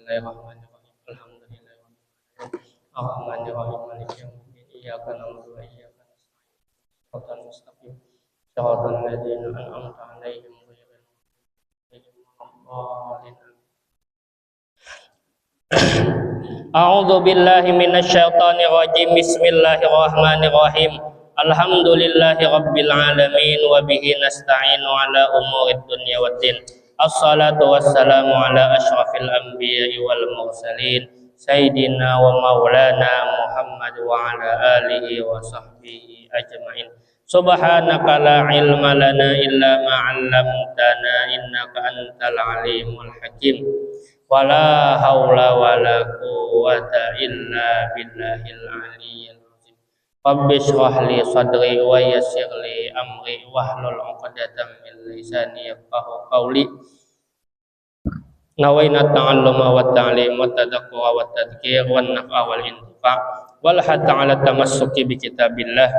Bismillahirrahmanirrahim. Alhamdulillahirabbil arrahmanirrahim maliki yaumiddin. Iyyaka na'budu wa iyyaka nasta'in. Shiratal mustaqim. Shiratal ladzina an'amta 'alaihim ghairil maghdubi 'alaihim waladdallin. A'udzu billahi minasy syaithanir rajim. Bismillahirrahmanirrahim. Alhamdulillahi rabbil alamin wa bihi nasta'inu ala umurid dunya waddin. Assalatu wassalamu ala asyrafil anbiya'i wal mursalin sayyidina wa maulana Muhammad wa ala alihi wa sahbihi ajma'in. Subhanaka la ilma lana illa ma 'allamtana innaka antal alimul hakim. Wala haula wala quwwata illa billahil aliyyil azim. Rabbi shrah li sadri wa yassir li amri wahlul 'uqdatam min lisani yafqahu qawli. Nawaina ta'alluma wa ta'lim wa tadhakkura wa tadhkir wa naf'a wal intifa' wal hatta 'ala tamassuki bi kitabillah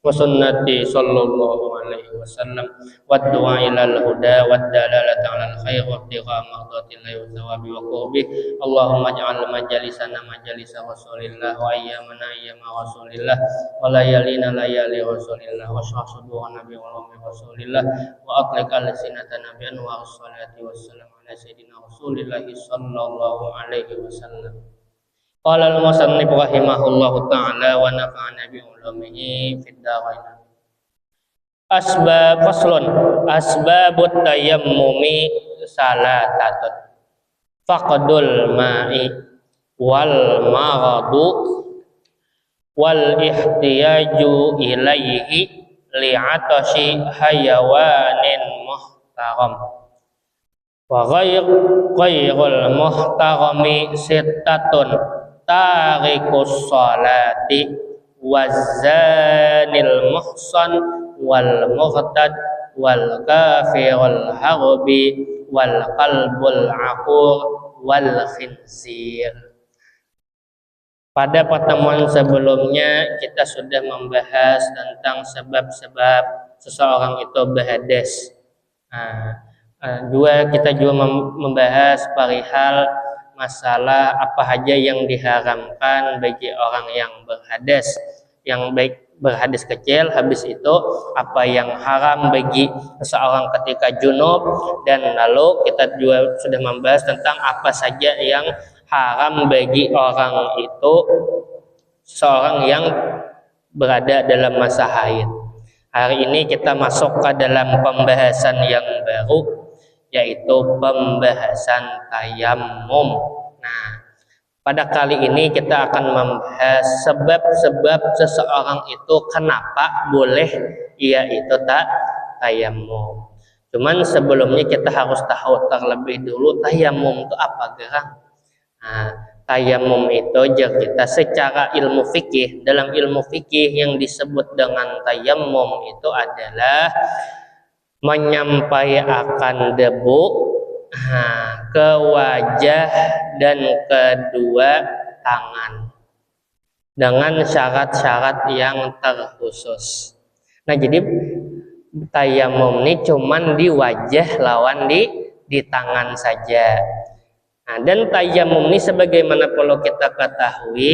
wa sunnati sallallahu alaihi wasallam wa du'a ilal huda wa dalalata 'alal khair wa ibtigha mardatillahi wa thawabi wa qurbi. Allahumma ij'al majalisana majalisa rasulillah wa ayyamana ayyama rasulillah wa layalina layali rasulillah wa shrah sudurana bi ulumi rasulillah wa aqliq alsinatana bi anwar salati wassalam ala sayyidina rasulillah sallallahu alaihi wasallam. Qala al-musannif rahimahullahu ta'ala wa nafa'ana bi ulumihi fid dharain. Asbabut tayammumi salatatun. Faqdul ma'i wal maradu wal ihtiyaju ilaihi li'atashi hayawanin muhtaram. Wa ghairul muhtarami sittatun tarikus salati wazanil muhsan wal mughtad wal kafirul harbi wal qalbul aqur wal khinzir. Pada pertemuan sebelumnya kita sudah membahas tentang sebab-sebab seseorang itu berhadas. Kita juga membahas perihal masalah apa saja yang diharamkan bagi orang yang berhadas, yang baik berhadas kecil, habis itu apa yang haram bagi seseorang ketika junub, dan lalu kita juga sudah membahas tentang apa saja yang haram bagi orang itu, seseorang yang berada dalam masa haid. Hari ini kita masuk ke dalam pembahasan yang baru, yaitu pembahasan tayammum. Nah, pada kali ini kita akan membahas sebab-sebab seseorang itu kenapa boleh ia itu tayammum. Cuman sebelumnya kita harus tahu terlebih dulu tayammum itu apa, gerang. Nah, tayammum itu kita secara ilmu fikih, dalam ilmu fikih yang disebut dengan tayammum itu adalah menyampaikan debu ke wajah dan kedua tangan dengan syarat-syarat yang terkhusus. Nah, jadi tayammum ini cuman di wajah lawan di tangan saja. Nah, dan tayammum ini sebagaimana perlu kita ketahui,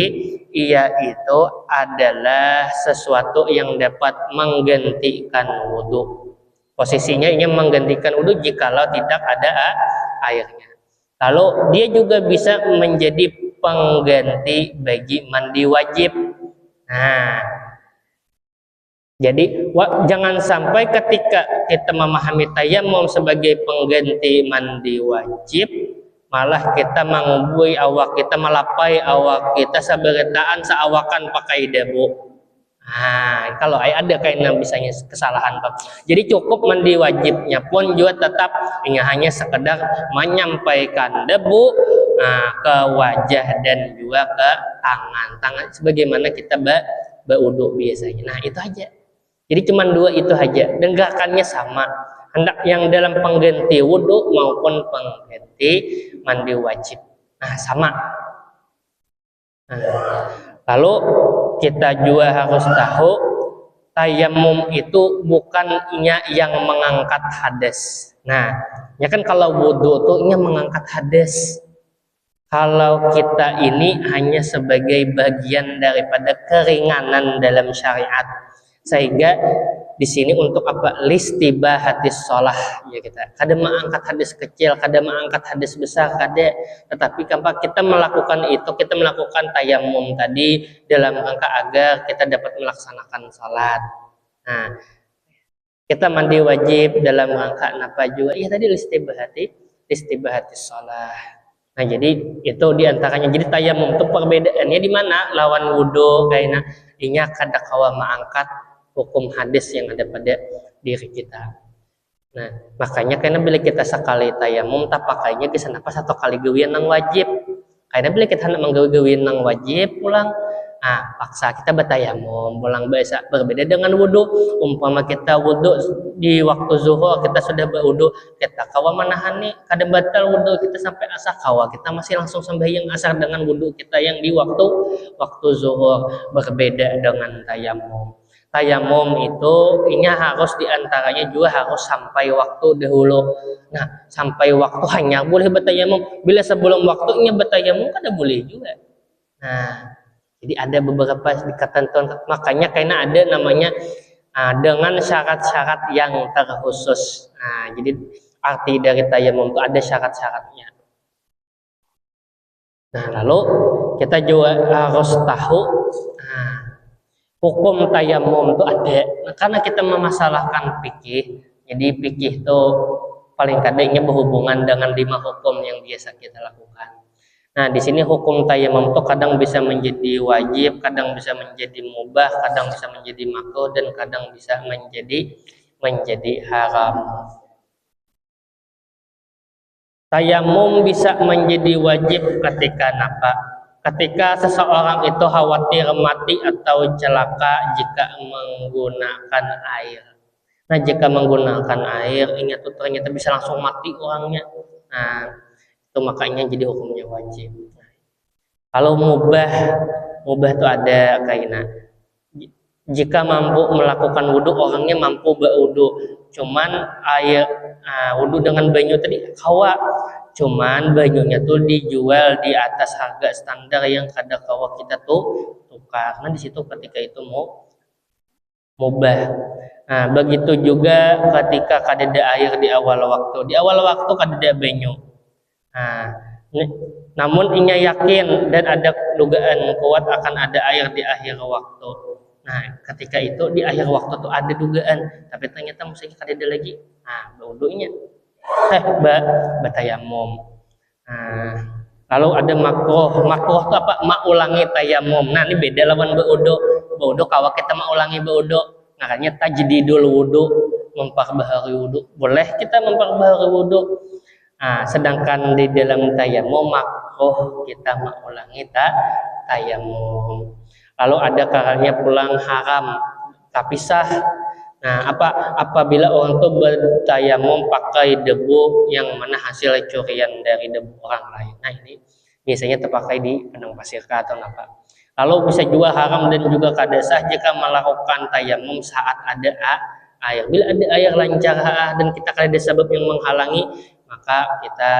ia itu adalah sesuatu yang dapat menggantikan wudhu. Posisinya ini menggantikan wudhu jikalau tidak ada airnya. Lalu dia juga bisa menjadi pengganti bagi mandi wajib. Nah, jadi jangan sampai ketika kita memahami tayammum sebagai pengganti mandi wajib, malah kita mengubui awak kita, melapai awak kita seberitaan seawakan pakai debu. Nah, kalau ada kayaknya bisanya kesalahan Pak. Jadi cukup mandi wajibnya pun juga tetap hanya sekedar menyampaikan debu ke wajah dan juga ke tangan sebagaimana kita berwudu biasanya. Nah, itu aja. Jadi cuma dua itu aja dan gerakannya sama. Hendak yang dalam pengganti wudu maupun pengganti mandi wajib. Nah, sama. Lalu kita juga harus tahu tayammum itu bukannya yang mengangkat hadas. Nah, ya kan kalau wudu tuh ini mengangkat hadas. kalau kita ini hanya sebagai bagian daripada keringanan dalam syariat, sehingga di sini untuk apa? Listibahatis sholah, ya kita. Kada mengangkat hadis kecil, kada mengangkat hadis besar, kada. Tetapi kenapa kita melakukan itu? Kita melakukan tayamum tadi dalam rangka agar kita dapat melaksanakan sholat. Nah, kita mandi wajib dalam rangka apa juga? Ya tadi listibahatis sholah. Nah jadi itu diantaranya. Jadi tayamum itu perbedaannya di mana lawan wudhu kayaknya inya kada kawa mengangkat hukum hadis yang ada pada diri kita. Nah makanya karena bila kita sekali tayamum tak pakainya kisah apa satu kali gawian nang wajib. Karena bila kita hendak menggawi nang wajib pulang, paksa kita bertayamum pulang biasa. Berbeda dengan wudhu. Umpama kita wudhu di waktu zuhur kita sudah berwudhu, kita kawa menahan nih kadang batal wudhu kita sampai asar, kawa kita masih langsung sembahyang asar dengan wudhu kita yang di waktu zuhur. Berbeda dengan tayamum. Tayamum itu ini harus diantaranya juga harus sampai waktu dahulu. Nah sampai waktu hanya boleh bertayamum. Bila sebelum waktunya bertayamum kada boleh juga. Nah jadi ada beberapa ketentuan, makanya karena ada namanya dengan syarat-syarat yang terkhusus. Nah jadi arti dari tayamum itu ada syarat-syaratnya. Nah lalu kita juga harus tahu hukum tayamum itu ada. Nah, karena kita memasalahkan fikih, jadi fikih itu paling kadangnya berhubungan dengan 5 hukum yang biasa kita lakukan. Nah, di sini hukum tayamum itu kadang bisa menjadi wajib, kadang bisa menjadi mubah, kadang bisa menjadi makruh, dan kadang bisa menjadi haram. Tayamum bisa menjadi wajib ketika apa? Ketika seseorang itu khawatir mati atau celaka jika menggunakan air. Nah, jika menggunakan air, ingat tuh ternyata bisa langsung mati orangnya. Nah, itu makanya jadi hukumnya wajib. Kalau mubah itu ada kainan. Jika mampu melakukan wudhu, orangnya mampu berwudhu. Cuman air wudhu dengan banyu tadi kawa. Cuman banyunya tuh dijual di atas harga standar yang kada kawa kita tuh tukar. Nah di situ ketika itu mau mubah. Nah begitu juga ketika kada ada air di awal waktu. Di awal waktu kada ada banyu. Nah, namun inya yakin dan ada dugaan kuat akan ada air di akhir waktu. Nah ketika itu di akhir waktu tuh ada dugaan, tapi ternyata musiknya kada ada lagi. Nah berwudunya bertayamum. Nah, lalu ada makruh itu apa? Ulangi tayamum. Nah ini beda lawan berwudu kawa kita ulangi berwudu. Makanya tajdidul wudu, memperbaharui wudu. Boleh kita memperbaharui wudu. Nah, sedangkan di dalam tayamum makruh kita ulangi tayamum. Lalu ada karanya pulang haram tapi sah. Nah, apabila orang itu bertayamum pakai debu yang mana hasil curian dari debu orang lain. Nah, ini biasanya terpakai di padang pasir atau apa. Lalu bisa juga haram dan juga kada sah jika melakukan tayamum saat ada air. Bila ada air lancar dan kita kada ada sebab yang menghalangi, maka kita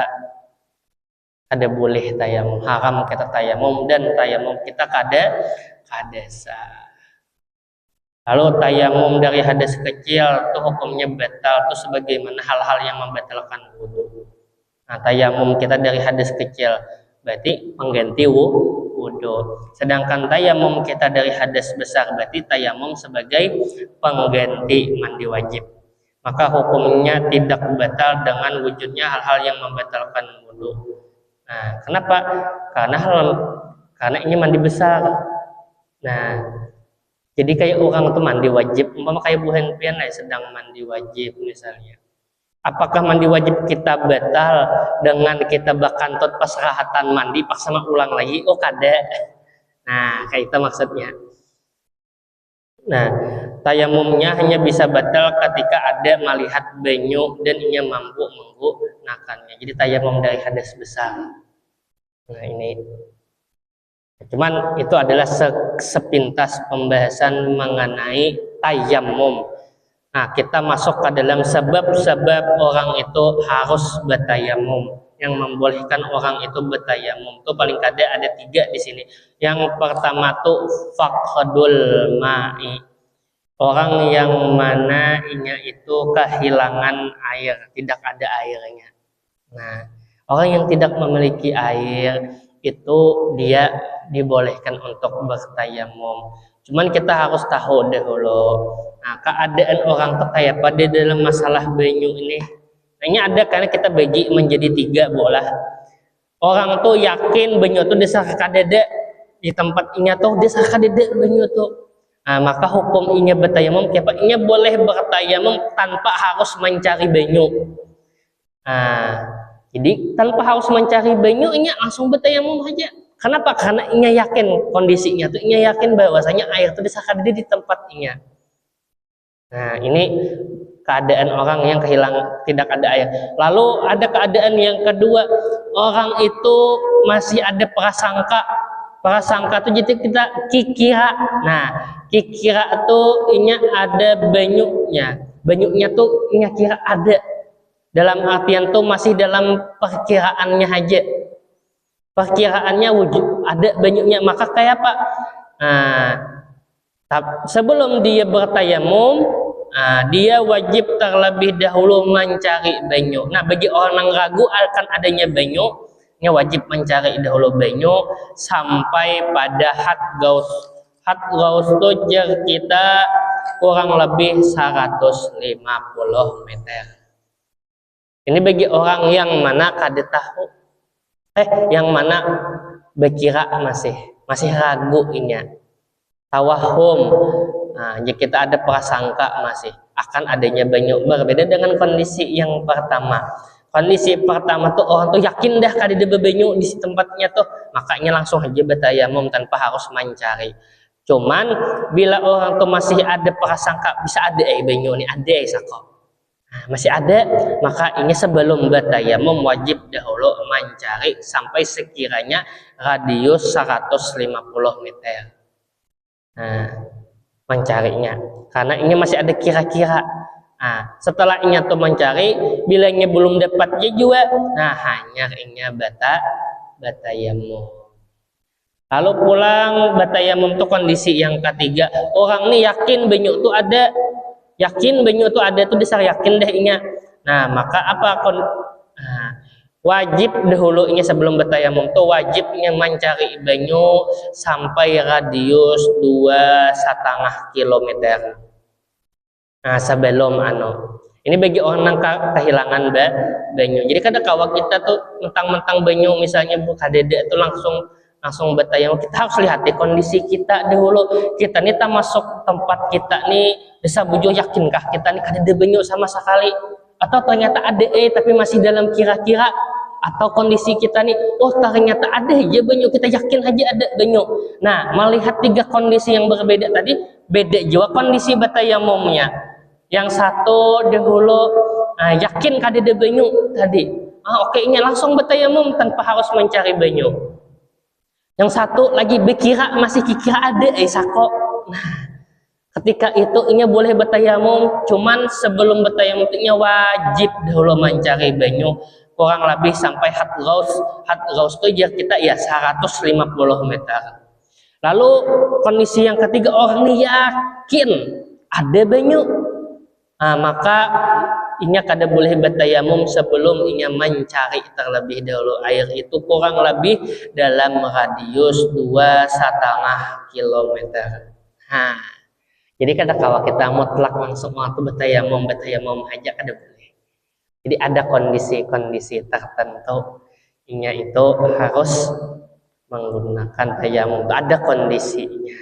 kada boleh tayamum. Haram kita tayamum dan tayamum kita kada sah. Lalu tayamum dari hadas kecil itu hukumnya batal itu sebagaimana hal-hal yang membatalkan wudhu. Nah tayamum kita dari hadas kecil berarti pengganti wudhu. Sedangkan tayamum kita dari hadas besar berarti tayamum sebagai pengganti mandi wajib. Maka hukumnya tidak batal dengan wujudnya hal-hal yang membatalkan wudhu. Nah kenapa? Karena ini mandi besar. Nah jadi kayak orang itu mandi wajib, umpama kayak Bu Henpian sedang mandi wajib misalnya. Apakah mandi wajib kita batal dengan kita bakantut pasrahatan mandi paksa ulang lagi? Oh kada. Nah kayak itu maksudnya. Nah tayamumnya hanya bisa batal ketika ada melihat banyu dan ia mampu menggunakannya. Jadi tayamum dari hadas besar. Nah ini. Cuman itu adalah sepintas pembahasan mengenai tayamum. Nah, kita masuk ke dalam sebab-sebab orang itu harus bertayamum. yang membolehkan orang itu bertayamum tuh paling kada ada 3 di sini. Yang pertama tuh faqdul ma'i, orang yang mana inya itu kehilangan air, tidak ada airnya. Nah, orang yang tidak memiliki air itu dia dibolehkan untuk bertayamum. Cuman kita harus tahu dahulu, nah, keadaan orang tuh kayak pada dalam masalah banyu ini. Ini ada karena kita bagi menjadi 3 bola. Orang tuh yakin banyu tuh desa kadede di tempat inya tuh desa kadede banyu tuh. Nah, maka hukum inya bertayamum, siapa inya boleh bertayamum tanpa harus mencari banyu. Nah, jadi tanpa harus mencari banyu, inya langsung bertayamum aja. Kenapa? Karena inya yakin kondisinya tuh, inya yakin bahwasanya air itu disakar di tempat inya. Nah, ini keadaan orang yang kehilangan tidak ada air. Lalu ada keadaan yang kedua, orang itu masih ada prasangka. Prasangka itu jadi kita kikira. Nah, kikira itu inya ada banyunya. Banyunya tuh inya kira ada. Dalam artian tuh masih dalam perkiraannya aja. Perkiraannya wujud ada banyunya, maka kayak apa? Nah, sebelum dia bertayamum, dia wajib terlebih dahulu mencari banyu. Nah, bagi orang yang ragu akan adanya banyu, dia wajib mencari dahulu banyu sampai pada had gaus. Had gaus itu jar kita kurang lebih 150 meter. Ini bagi orang yang mana kada tahu, yang mana berkira masih ragu inya, tawahum. Nah, jika kita ada prasangka masih akan adanya banyu, berbeda dengan kondisi yang pertama. Kondisi pertama tuh orang tuh yakin dah kada ada banyu di tempatnya tuh, makanya langsung aja bertayamum tanpa harus mencari. Cuman bila orang tuh masih ada prasangka bisa ada banyu nih, ada sako. Nah, masih ada, maka ini sebelum bertayamum wajib dahulu mencari sampai sekiranya radius 150 meter. Nah, mencarinya karena ini masih ada kira-kira. Nah, setelah ini tuh mencari, bila ini belum dapat juga, nah hanya ini bertayamum. Lalu pulang bertayamum tuh kondisi yang ketiga, orang nih yakin banyu tuh ada. Yakin banyu itu ada tuh dasar yakin deh inya. Nah, maka apa wajib dahulu inya sebelum bertayamum tuh wajibnya mencari banyu sampai radius 2,5 kilometer. Nah, sebelum ini bagi orang yang kehilangan banyu. Jadi kadang kawak kita tuh mentang-mentang banyu misalnya kadede tuh langsung bertayamum, kita harus lihat di kondisi kita dahulu. Kita nih tak masuk tempat kita nih desa bujo, yakinkah kita nih kada ada banyu sama sekali, atau ternyata ada tapi masih dalam kira-kira, atau kondisi kita nih ternyata ada aja banyu, kita yakin aja ada banyu. Nah, melihat 3 kondisi yang berbeda tadi, beda juga kondisi bertayamumnya. Yang satu dahulu yakin kada ada banyu tadi, oke-nya langsung bertayamum tanpa harus mencari banyu. Yang satu lagi berkira masih kira ada sako. Nah, ketika itu inya boleh bertayamum, cuman sebelum bertayamum inya wajib dahulu mencari banyu kurang lebih sampai had gaus itu jar kita ya 150 meter. Lalu kondisi yang ketiga, orang nih yakin ada banyu, maka inya kada boleh bertayamum sebelum inya mencari terlebih dahulu air itu kurang lebih dalam radius 2,5 kilometer. Nah, jadi kada kawa kita mutlak langsung waktu bertayamum aja kada boleh. Jadi ada kondisi-kondisi tertentu inya itu harus menggunakan tayamum, ada kondisinya.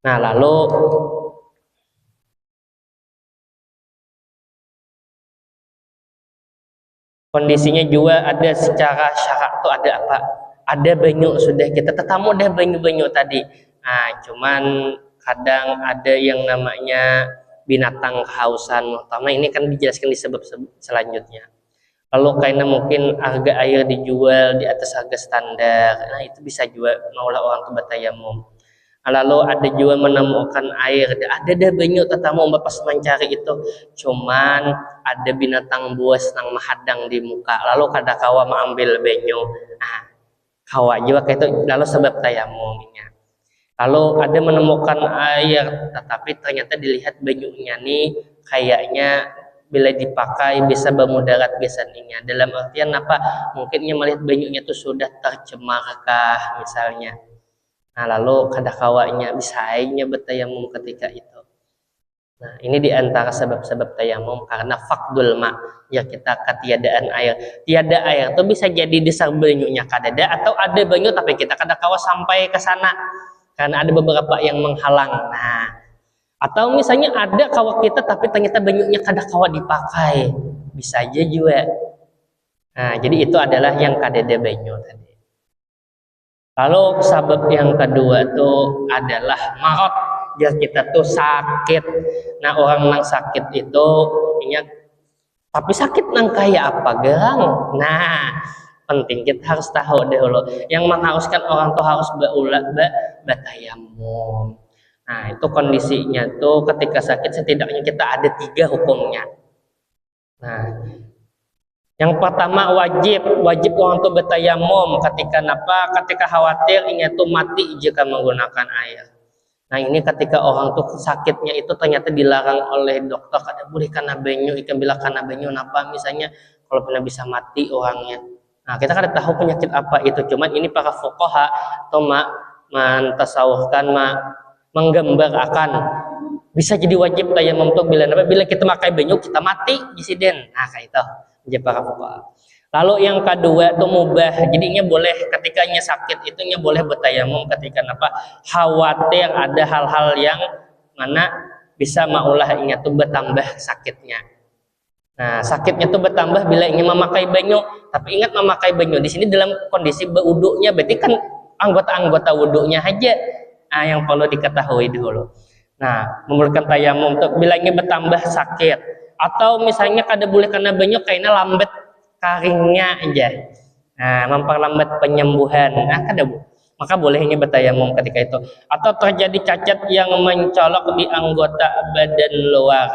Nah, lalu kondisinya juga ada secara syarat tuh ada apa? Ada banyu sudah kita tetamu dah banyu-banyu tadi. Nah, cuman kadang ada yang namanya binatang kehausan. Pertama ini kan dijelaskan di sebab selanjutnya. Lalu karena mungkin harga air dijual di atas harga standar, nah itu bisa juga maulah orang tuh bertayamum. Lalu ada juga menemukan air, ada dah banyu tetamu pas mencari itu, cuman ada binatang buas nang menghadang di muka, lalu kada kawa mengambil banyu. Nah, kawa juga kayak itu, lalu sebab tayamumnya. Lalu ada menemukan air, tetapi ternyata dilihat banyunya nih kayaknya bila dipakai bisa bermudarat biasanya. Dalam artian apa? Mungkinnya melihat banyunya itu sudah tercemarkah misalnya. Nah, lalu kada kawanya bisa aja bertayamum ketika itu. Nah, ini diantara sebab-sebab tayamum karena fakdul ma, ya kita ketiadaan air. Tiada air itu bisa jadi dasar banyunya kadada, atau ada banyu tapi kita kada kawa sampai ke sana karena ada beberapa yang menghalang. Nah, atau misalnya ada kawa kita tapi ternyata banyunya kada kawa dipakai, bisa aja juga. Nah, jadi itu adalah yang kadada banyu tadi. Lalu sebab yang kedua itu adalah marot, ya kita tuh sakit. Nah, orang nang sakit itu ingat, tapi sakit nang kayak apa gerang. Nah, penting kita harus tahu dulu. Yang mengharuskan orang tuh harus bertayamum. Nah, itu kondisinya tuh ketika sakit setidaknya kita ada 3 hukumnya. Nah, yang pertama wajib orang tuh bertayamum ketika ketika khawatir ingat tuh mati jika menggunakan air. Nah, ini ketika orang tuh sakitnya itu ternyata dilarang oleh dokter, kada boleh karena banyu, ikan bila karena banyu napa misalnya kalau pernah bisa mati orangnya. Nah, kita kada tahu penyakit apa itu, cuman ini para fuqaha atau mentasawufkan menggambar akan bisa jadi wajib tayamum tuh bila kita pakai banyu kita mati insiden. Nah, kayak itu. Lalu yang kedua itu mubah, jadinya boleh ketika sakit itunya boleh bertayamum ketika khawatir ada hal-hal yang mana bisa maulah ingat tuh bertambah sakitnya. Nah, sakitnya tuh bertambah bila ingin memakai banyu, tapi ingat memakai banyu di sini dalam kondisi berwudunya, berarti kan anggota-anggota wudunya aja yang perlu diketahui dulu. Nah, memerlukan tayamum untuk bila ingin bertambah sakit, atau misalnya kada boleh kena banyu kayaknya lambat karingnya aja. Nah, memperlambat penyembuhan. Nah, kada maka bolehnya bertayamum ketika itu. Atau terjadi cacat yang mencolok di anggota badan luar.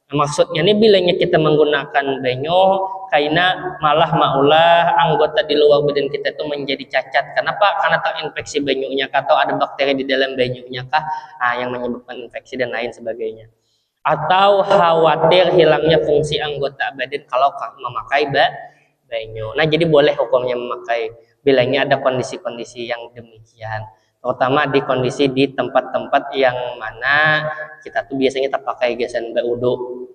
Nah, maksudnya ini bilanya kita menggunakan banyu kayaknya malah maulah anggota di luar badan kita itu menjadi cacat. Kenapa? Karena terinfeksi banyunya atau ada bakteri di dalam banyunya kah? Nah, yang menyebabkan infeksi dan lain sebagainya. Atau khawatir hilangnya fungsi anggota badan kalau memakai banyu. Nah, jadi boleh hukumnya memakai bilanya ada kondisi-kondisi yang demikian, terutama di kondisi di tempat-tempat yang mana kita tuh biasanya terpakai gasan berwudu.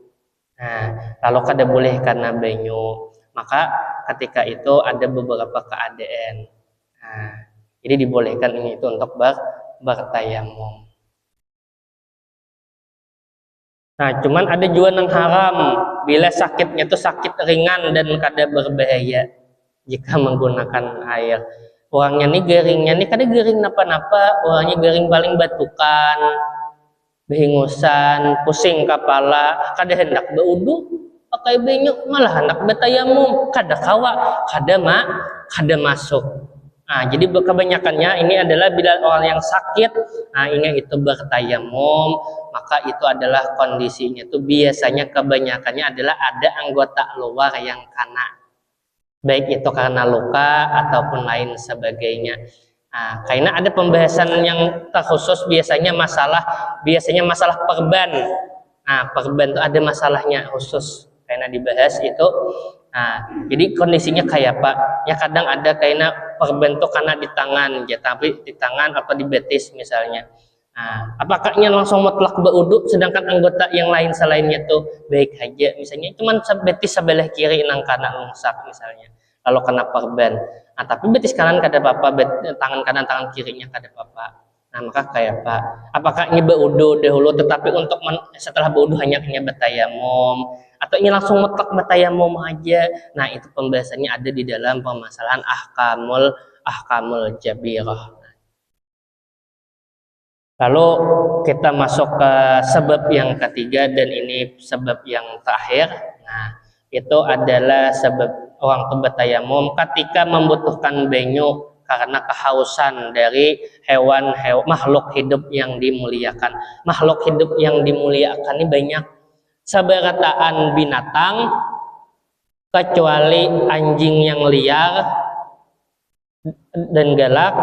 Nah, lalu kada boleh karena banyu, maka ketika itu ada beberapa keadaan. Nah, jadi dibolehkan ini itu untuk bertayamum. Nah, cuman ada juga yang haram bila sakitnya itu sakit ringan dan kada berbahaya jika menggunakan air. Orangnya nih garingnya nih kada garing napa-napa, orangnya garing paling batukan, behingusan, pusing kepala, kada hendak berwudu pakai banyu, malah hendak bertayamum, kada kawa, kada masuk. Nah, jadi kebanyakannya ini adalah bila orang yang sakit, nah ingat itu bertayamum, maka itu adalah kondisinya itu biasanya kebanyakannya adalah ada anggota luar yang kena, baik itu karena luka ataupun lain sebagainya. Nah, karena ada pembahasan yang terkhusus biasanya masalah perban. Nah, perban itu ada masalahnya khusus karena dibahas itu. Nah, jadi kondisinya kayak apa? Ya kadang ada kayaknya perban itu karena di tangan, ya tapi di tangan atau di betis misalnya. Nah, apakahnya langsung mutlak berwudu sedangkan anggota yang lain selainnya itu baik aja, misalnya cuman betis sebelah kiri nang kanan lungsak misalnya, lalu kena perban. Nah, tapi betis kanan kada apa-apa, tangan kanan tangan kirinya kada apa-apa. Nah, maka kayak apa? Apakah ini berwudu dahulu tetapi untuk setelah berwudu hanya bertayamum, atau ini langsung mutlak bertayamum aja? Nah, itu pembahasannya ada di dalam permasalahan ahkamul jabirah. Lalu kita masuk ke sebab yang ketiga dan ini sebab yang terakhir. Nah, itu adalah sebab orang tuh bertayamum ketika membutuhkan banyu karena kehausan dari makhluk hidup yang dimuliakan. Makhluk hidup yang dimuliakan ini banyak, sabarataan binatang kecuali anjing yang liar dan galak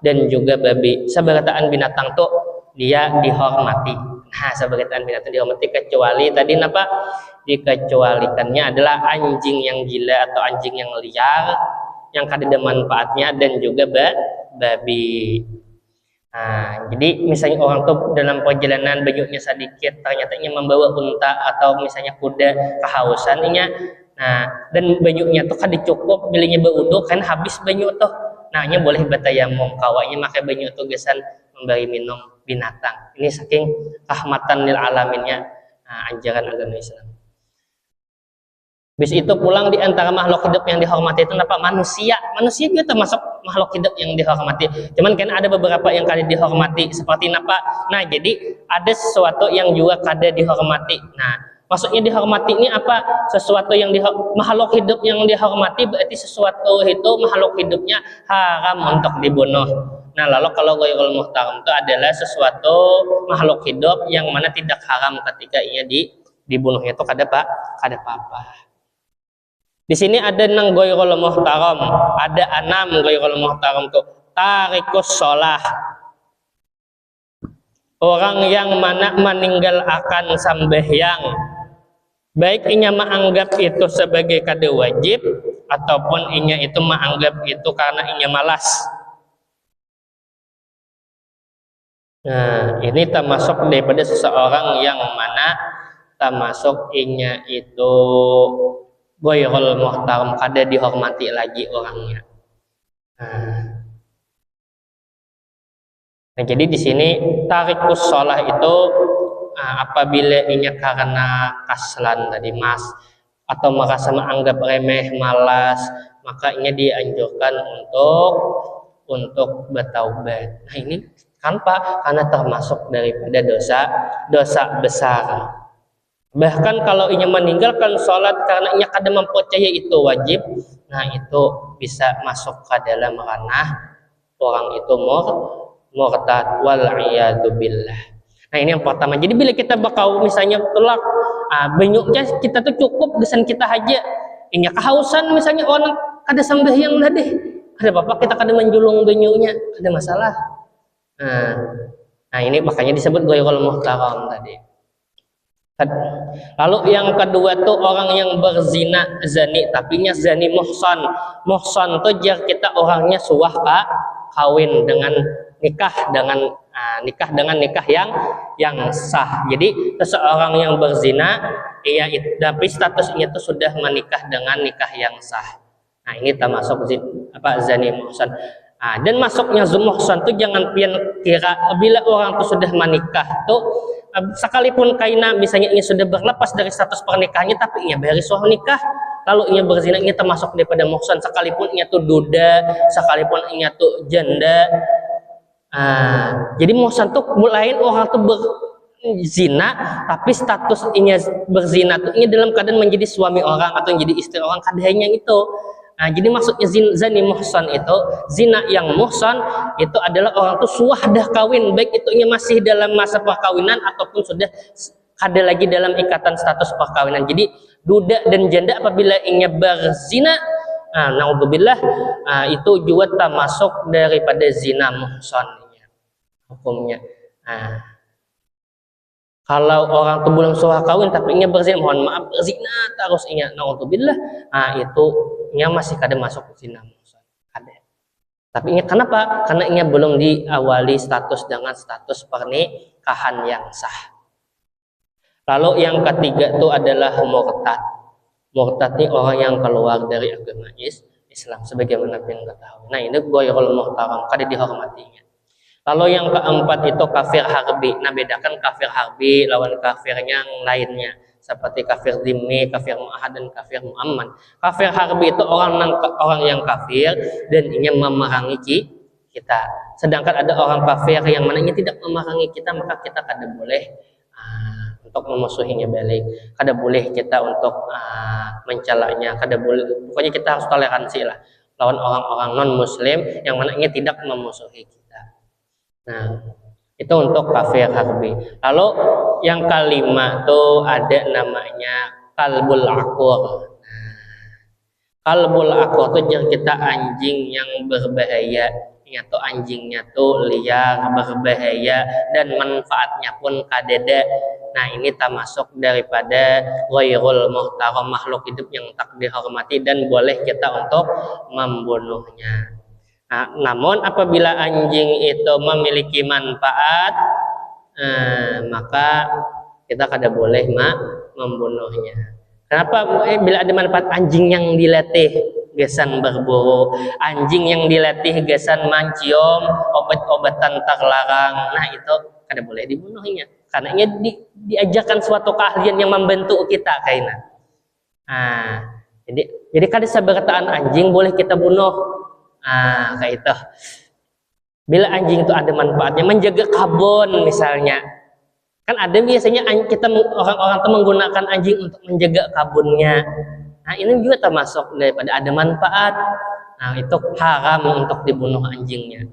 dan juga babi. Sabarataan binatang tuh dia dihormati. Nah, sabarataan binatang dihormati kecuali tadi apa? Dikecualikannya adalah anjing yang gila atau anjing yang liar yang kada manfaatnya dan juga babi. Nah, jadi misalnya orang tuh dalam perjalanan banyaknya sedikit ternyata ia membawa unta atau misalnya kuda kehausan inya. Nah, dan banyaknya tuh kada cukup bilanya baudo kan habis banyak tuh. Nah, nya boleh batayamum kawanya makai banyak tuh gesan memberi minum binatang. Ini saking rahmatan lil alaminnya ajaran agama Islam. Bis itu pulang di antara makhluk hidup yang dihormati itu apa? Manusia. Manusia juga termasuk makhluk hidup yang dihormati. Cuman kan ada beberapa yang kada dihormati seperti apa? Nah, jadi ada sesuatu yang juga kada dihormati. Nah, maksudnya dihormati ini apa? Sesuatu yang makhluk hidup yang dihormati berarti sesuatu itu makhluk hidupnya haram untuk dibunuh. Nah, lalu kalau ghairul muhtaram itu adalah sesuatu makhluk hidup yang mana tidak haram ketika ia dibunuhnya itu kada apa-apa. Di sini ada nang ghairul muhtaram, ada 6 ghairul muhtaram tuh. Tarikus sholah, orang yang mana meninggal akan sembahyang, baik inya menganggap itu sebagai kada wajib ataupun inya itu menganggap itu karena inya malas. Nah, ini termasuk daripada seseorang yang mana termasuk inya itu ghairul muhtaram, kada dihormati lagi orangnya. Nah, jadi di sini tarikus sholah itu apabila inya karena kaslan tadi atau merasa menganggap remeh, malas, maka inya dianjurkan untuk bertaubat. Nah, ini kenapa? Karena termasuk daripada dosa besar. Bahkan kalau inya meninggalkan sholat karena inya kada mempercayai itu wajib, nah itu bisa masuk ke dalam ranah orang itu murtad wal iyadu billah. Nah, ini yang pertama. Jadi bila kita bakal misalnya tolak banyaknya kita tuh cukup desan kita aja. Inya kehausan misalnya orang kada sembahyang tadi. Ada apa-apa kita kada menjulung banyaknya, ada masalah. Nah, ini makanya disebut ghairul muhtaram tadi. Lalu yang kedua tuh orang yang berzina, zani, tapinya zani muhsan. Muhsan tuh jar kita orangnya suah kawin dengan nikah dengan nikah yang sah. Jadi seseorang yang berzina tapi statusnya itu sudah menikah dengan nikah yang sah. Nah, ini termasuk zani muhsan. Dan masuknya muhsan tuh jangan pian kira bila orang tuh sudah menikah tuh sekalipun kaina misalnya ia sudah berlepas dari status pernikahannya tapi ia baru suah nikah lalu ia berzina, ia termasuk daripada muhsan sekalipun ia tuh duda, sekalipun ia tuh janda. Jadi muhsan tuh lain orang tuh berzina tapi status ia berzina tuh ia dalam keadaan menjadi suami orang atau menjadi istri orang, kadangnya itu. Jadi maksudnya zani muhsan itu, zina yang muhsan itu adalah orang tuh suah dah kawin, baik itu masih dalam masa perkawinan ataupun sudah ada lagi dalam ikatan status perkawinan. Jadi duda dan janda apabila ingin berzina, naudzubillah, itu juga termasuk daripada zina muhsan hukumnya. Kalau orang tuh belum suah kawin tapi ingin berzina, mohon maaf berzina terus ingin naudzubillah, itu nya masih kada masuk zina muhsan, kada. Tapi ingat kenapa? Karena nya belum diawali status dengan status pernikahan yang sah. Lalu yang ketiga itu adalah murtad. Murtad ini orang yang keluar dari agama Islam sebagaimana kita tahu. Nah, ini ghairul muhtaram, kada dihormatinya. Lalu yang keempat itu kafir harbi. Nah, bedakan kafir harbi lawan kafir yang lainnya. Seperti kafir dhimmi, kafir mu'ahad, dan kafir mu'amman. Kafir harbi itu orang yang kafir dan ingin memerangi kita. Sedangkan ada orang kafir yang mana ingin tidak memerangi kita, maka kita kada boleh untuk memusuhinya balik. Kada boleh kita untuk mencelanya, kada boleh. Pokoknya kita harus toleransi lah lawan orang-orang non muslim yang mananya tidak memusuhi kita. Nah, itu untuk kafir harbi. Lalu yang kelima tuh ada namanya kalbul akur. Kalbul akur tuh kita anjing yang berbahaya, tuh anjingnya tuh liar, berbahaya, dan manfaatnya pun kadeda. Nah, ini termasuk daripada ghairul muhtaram, makhluk hidup yang tak dihormati dan boleh kita untuk membunuhnya. Nah, namun apabila anjing itu memiliki manfaat, maka kita kada boleh membunuhnya. Kenapa? Bila ada manfaat, anjing yang dilatih gesan berburu, anjing yang dilatih gesan mencium obat-obatan terlarang, nah itu kada boleh dibunuhnya, karena ini diajarkan suatu keahlian yang membentuk kita kayaknya. Nah, jadi kada sebertaan anjing boleh kita bunuh. Nah, kayak itu. Bila anjing itu ada manfaatnya, menjaga kebun misalnya. Kan ada biasanya kita orang-orang itu menggunakan anjing untuk menjaga kebunnya. Nah, ini juga termasuk daripada ada manfaat. Nah, itu haram untuk dibunuh anjingnya.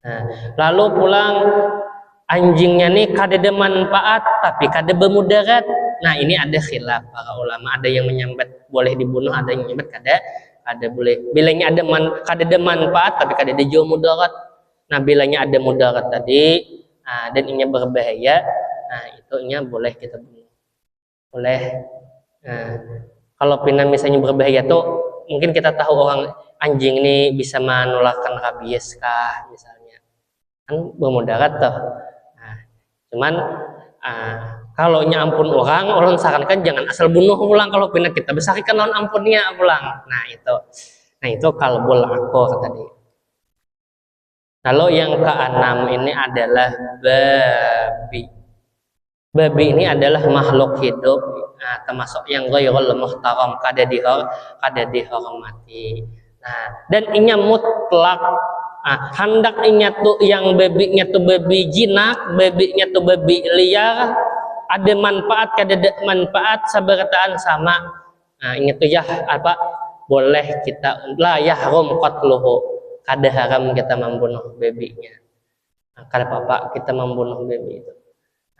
Nah, lalu pulang anjingnya nih kada ada manfaat tapi kada bermudarat. Nah, ini ada khilaf para ulama. Ada yang menyambat boleh dibunuh, ada yang menyambat kada boleh. Bilanya kada ada manfaat tapi kada ada jauh mudarat. Nah, bilanya ada mudarat tadi, dan ini berbahaya, nah itunya boleh kita bunuh. Boleh. Nah, kalau pina misalnya berbahaya tuh mungkin kita tahu orang anjing ini bisa menularkan rabies kah misalnya, kan bermudarat tuh. Nah, cuman kalau nya ampun orang sarankan jangan asal bunuh pulang, kalau pina kita besarkan non ampunnya pulang. Nah itu kalbul akur tadi. Lalu yang keenam ini adalah babi. Babi ini adalah makhluk hidup, termasuk yang ghairul muhtaram, kada dihormati. Nah, dan inya mutlak, hendak inya tuh yang babinya tuh babi jinak, babinya tuh babi liar, ada manfaat kada ada manfaat sabarataan sama. Nah, ingat tuh ya apa? Boleh kita la yahrum qatluhu. Kada haram kita membunuh babinya. Nah, kada apa-apa kita membunuh babi itu.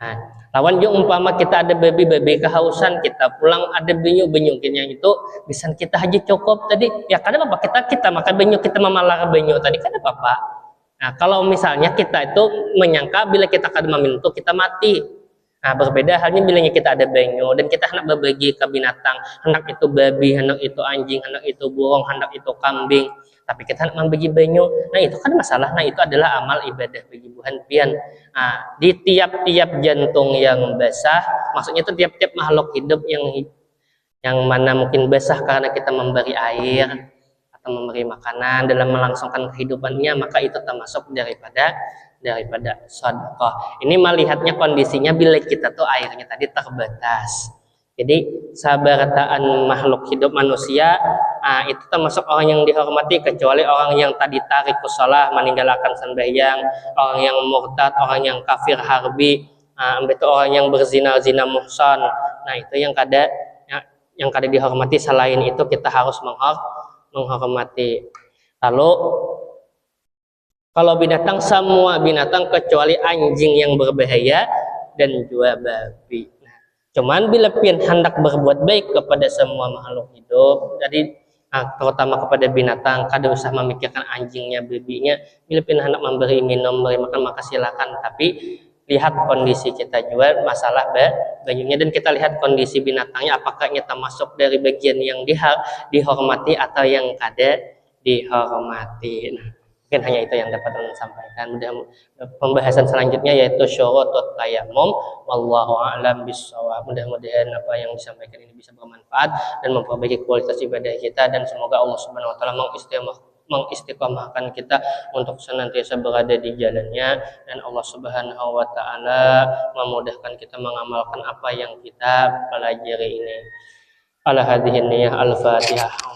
Nah, lawan juga umpama kita ada babi kehausan, kita pulang ada benyu yang itu bisa kita aja cukup tadi, ya kada apa-apa kita makan benyu, kita memalar benyu tadi kada apa-apa. Nah, kalau misalnya kita itu menyangka bila kita kada meminum kita mati. Nah, berbeda halnya bila kita ada benyu dan kita hendak berbagi ke binatang, hendak itu babi, hendak itu anjing, hendak itu burung, hendak itu kambing, tapi kita hendak membagi benyu. Nah, itu kan masalah. Nah, itu adalah amal ibadah bagi Tuhan pian. Nah, di tiap-tiap jantung yang basah, maksudnya itu tiap-tiap makhluk hidup yang mana mungkin basah karena kita memberi air atau memberi makanan dalam melangsungkan kehidupannya, maka itu termasuk daripada sedekah. Ini melihatnya kondisinya bila kita tuh airnya tadi terbatas. Jadi sabarataan makhluk hidup manusia itu termasuk orang yang dihormati, kecuali orang yang tadi tarikus shalah, meninggalkan sembahyang, orang yang murtad, orang yang kafir harbi, itu orang yang berzina muhsan. Nah, itu yang kada dihormati. Selain itu kita harus menghormati. Lalu kalau binatang, semua binatang kecuali anjing yang berbahaya dan juga babi. Nah, cuman bila pian hendak berbuat baik kepada semua makhluk hidup, jadi terutama kepada binatang, kada usah memikirkan anjingnya, babinya. Bila pian hendak memberi minum, memberi makan, maka silakan. Tapi lihat kondisi kita juga, masalah banyunya, dan kita lihat kondisi binatangnya, apakah ini termasuk dari bagian yang dihormati atau yang kada dihormati. Nah, mungkin hanya itu yang dapat saya sampaikan. Pembahasan selanjutnya yaitu syurutut tayammum. Wallahu a'lam bishawab. Mudah-mudahan apa yang disampaikan ini bisa bermanfaat dan memperbaiki kualitas ibadah kita, dan semoga Allah Subhanahu wa taala mengistiqomahkan kita untuk senantiasa berada di jalannya, dan Allah Subhanahu wa taala memudahkan kita mengamalkan apa yang kita pelajari ini. Ala hadhihi niyah al-Fatihah.